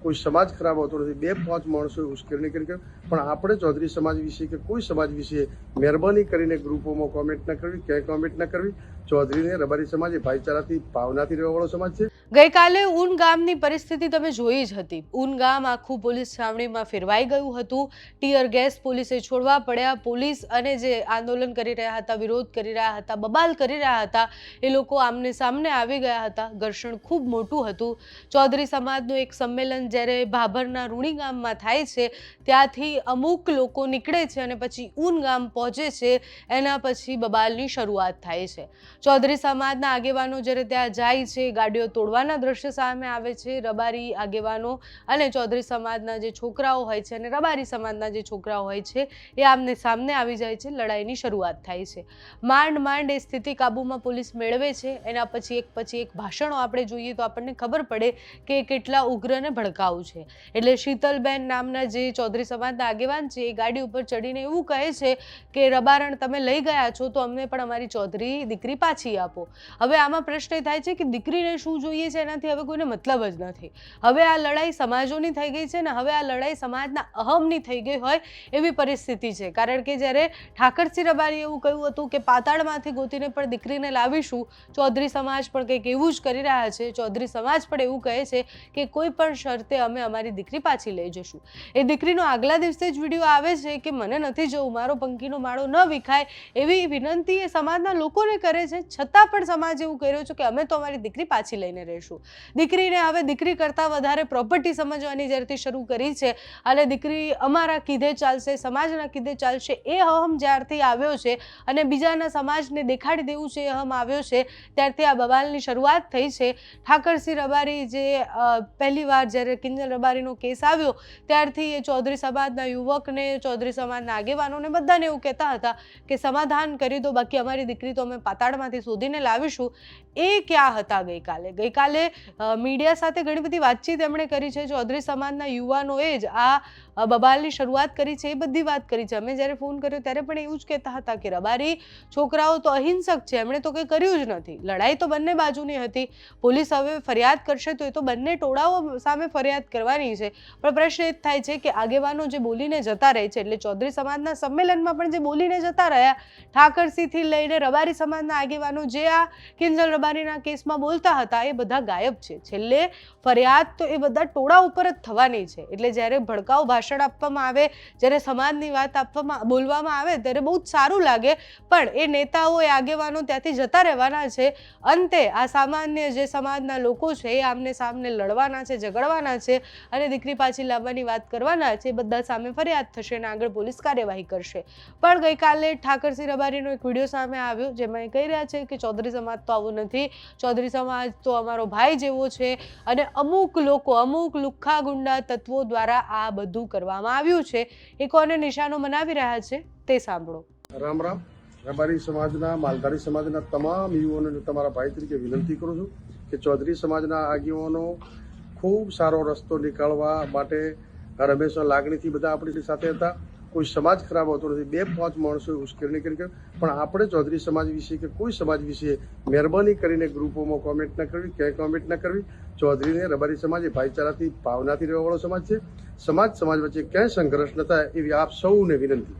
કોઈ સમાજ ખરાબ હોતો નથી। 2-5 માણસોએ ઉશ્કેરણી કરી, પણ આપણે ચૌધરી સમાજ વિશે કે કોઈ સમાજ વિશે મહેરબાની કરીને ગ્રુપોમાં કોમેન્ટ ન કરવી, ક્યાંય કોમેન્ટ ન કરવી। ચૌધરીને રબારી સમાજ એ ભાઈચારાથી ભાવનાથી રહેવાવાળો સમાજ છે। ગઈકાલે ઊન ગામની પરિસ્થિતિ તમે જોઈ જ હતી। ઊન ગામ આખું પોલીસ છાવણીમાં ફેરવાઈ ગયું હતું। ટીયર ગેસ પોલીસે છોડવા પડ્યા। પોલીસ અને જે આંદોલન કરી રહ્યા હતા, વિરોધ કરી રહ્યા હતા, બબાલ કરી રહ્યા હતા, એ લોકો આમને સામને આવી ગયા હતા। ઘર્ષણ ખૂબ મોટું હતું। ચૌધરી સમાજનું એક સંમેલન જ્યારે ભાભરના રૂણી ગામમાં થાય છે, ત્યાંથી અમુક લોકો નીકળે છે અને પછી ઊન ગામ પહોંચે છે। એના પછી બબાલની શરૂઆત થાય છે। ચૌધરી સમાજના આગેવાનો જ્યારે ત્યાં જાય છે, ગાડીઓ તોડવાના દ્રશ્ય સામે આવે છે। રબારી આગેવાનો અને ચૌધરી સમાજના જે છોકરાઓ હોય છે અને રબારી સમાજના જે છોકરાઓ હોય છે, એ આમને સામને આવી જાય છે। લડાઈની શરૂઆત થાય છે। માંડ માંડ એ સ્થિતિ કાબૂમાં પોલીસ મેળવે છે। એના પછી એક ભાષણો આપણે જોઈએ તો આપણને ખબર પડે કે કેટલા ઉગ્ર અને ભડકાઉ છે। એટલે શીતલબેન નામના જે ચૌધરી સમાજના આગેવાન છે, એ ગાડી ઉપર ચડીને એવું કહે છે કે રબારણ તમે લઈ ગયા છો તો અમને પણ અમારી ચૌધરી દીકરી પાછી આપો। હવે આમાં પ્રશ્ન એ થાય છે કે દીકરીને શું જોઈએ છે, એનાથી હવે કોઈને મતલબ જ નથી। હવે આ લડાઈ સમાજોની થઈ ગઈ છે ને હવે આ લડાઈ સમાજના અહમની થઈ ગઈ હોય એવી પરિસ્થિતિ છે। કારણ કે જ્યારે ઠાકરસિંહ રબારીએ એવું કહ્યું હતું કે પાતાળમાંથી ગોતીને પણ દીકરીને લાવીશું, ચૌધરી સમાજ પણ કંઈક એવું જ કરી રહ્યા છે। ચૌધરી સમાજ પણ એવું કહે છે કે કોઈ પણ શરતે અમે અમારી દીકરી પાછી લઈ જશું। એ દીકરીનો આગલા દિવસે જ વિડીયો આવે છે કે મને નથી જવું, મારો પંખીનો માળો ન વિખાય એવી વિનંતી એ સમાજના લોકોને કરે છે। છતાં પણ સમાજ એવું કહી રહ્યો છે કે અમે તો અમારી દીકરી પાછી લઈને રહીશું। દીકરીને હવે દીકરી કરતાં વધારે પ્રોપર્ટી સમજવાની જ્યારથી શરૂ કરી છે અને દીકરી અમારા કીધે ચાલશે, સમાજના કીધે ચાલશે, એ અહમ જ્યારથી આવ્યો છે અને બીજાના સમાજને દેખાડી દેવું છે એ અહમ આવ્યો છે, ત્યારથી આ બબાલની શરૂઆત થઈ છે। ઠાકરસિંહ રબારી જે પહેલી વાર જ્યારે કિંજલ રબારીનો કેસ આવ્યો ત્યારથી એ ચૌધરી સમાજના યુવકને, ચૌધરી સમાજના આગેવાનોને બધાને એવું કહેતા હતા કે સમાધાન કરી દો, બાકી અમારી દીકરી તો અમે પાતાળમાંથી શોધીને લાવીશું। એ ક્યાં હતા ગઈકાલે મીડિયા સાથે ઘણી બધી વાતચીત એમણે કરી છે। ચૌધરી સમાજના યુવાનોએ જ આ બબાલની શરૂઆત કરી છે, એ બધી વાત કરી છે। અમે જ્યારે ફોન કર્યો ત્યારે પણ એવું જ કહેતા હતા કે રબારી છોકરાઓ તો અહિંસક છે, એમણે તો કંઈ કર્યું જ નથી। લડાઈ તો બંને બાજુની હતી। પોલીસ હવે ફરિયાદ કરશે તો એ તો બંને ટોળાઓ સામે ફરિયાદ કરવાની છે, પણ પ્રશ્ન એ જ થાય છે કે આગેવાનો જે બોલીને જતા રહે છે, એટલે ચૌધરી સમાજના સંમેલનમાં પણ જે બોલીને જતા રહ્યા, ઠાકરસિંહથી લઈને રબારી સમાજના આગેવાનો જે આ કિંજલ રબારીના કેસમાં બોલતા હતા, એ બધા ગાયબ છે। છેલ્લે ફરિયાદ તો એ બધા ટોળા ઉપર જ થવાની છે। એટલે જ્યારે ભડકાઉ ભાષણ આપવામાં આવે, જ્યારે સમાજની વાત બોલવામાં આવે ત્યારે બહુ જ સારું લાગે, પણ એ નેતાઓ, એ આગેવાનો ત્યાંથી જતા રહેવાના છે। અંતે આ સામાન્ય જે સમાજના લોકો છે એ આમને સામને લડવાના છે, ઝઘડવાના છે અને દીકરી પાછી લાવવાની વાત કરવાના છે। બધા સામે ફરિયાદ થશે અને આગળ પોલીસ કાર્યવાહી કરશે। પણ ગઈકાલે ઠાકરસિંહ રબારીનો એક વિડીયો સામે આવ્યો જેમાં એ કહી રહ્યા છે કે ચૌધરી સમાજ તો આવું નથી, ચૌધરી સમાજ તો અમારો ભાઈ જેવો છે અને અમુક લોકો, અમુક લુખ્ખા ગુંડા તત્વો દ્વારા આ બધું કરવામાં આવ્યું છે। એ કોને નિશાનો બનાવી રહ્યા છે તે સાંભળો। રામ રામ। રબારી સમાજના, માલધારી સમાજના તમામ યુવાનોને તમારા ભાઈ તરીકે વિનંતી કરું છું કે ચૌધરી સમાજના આગેવાનો ખૂબ સારો રસ્તો નીકાળવા માટે હર હંમેશા લાગણીથી બધા આપણી સાથે હતા। કોઈ સમાજ ખરાબ હોતો નથી। 2-5 માણસોએ ઉશ્કેરણી કરી, પણ આપણે ચૌધરી સમાજ વિશે કે કોઈ સમાજ વિશે મહેરબાની કરીને ગ્રુપોમાં કોમેન્ટ ન કરવી, ક્યાંય કોમેન્ટ ન કરવી। ચૌધરીને રબારી સમાજ એ ભાઈચારાથી ભાવનાથી રહેવાવાળો સમાજ છે। સમાજ વચ્ચે ક્યાંય સંઘર્ષ ન થાય એવી આપ સૌને વિનંતી।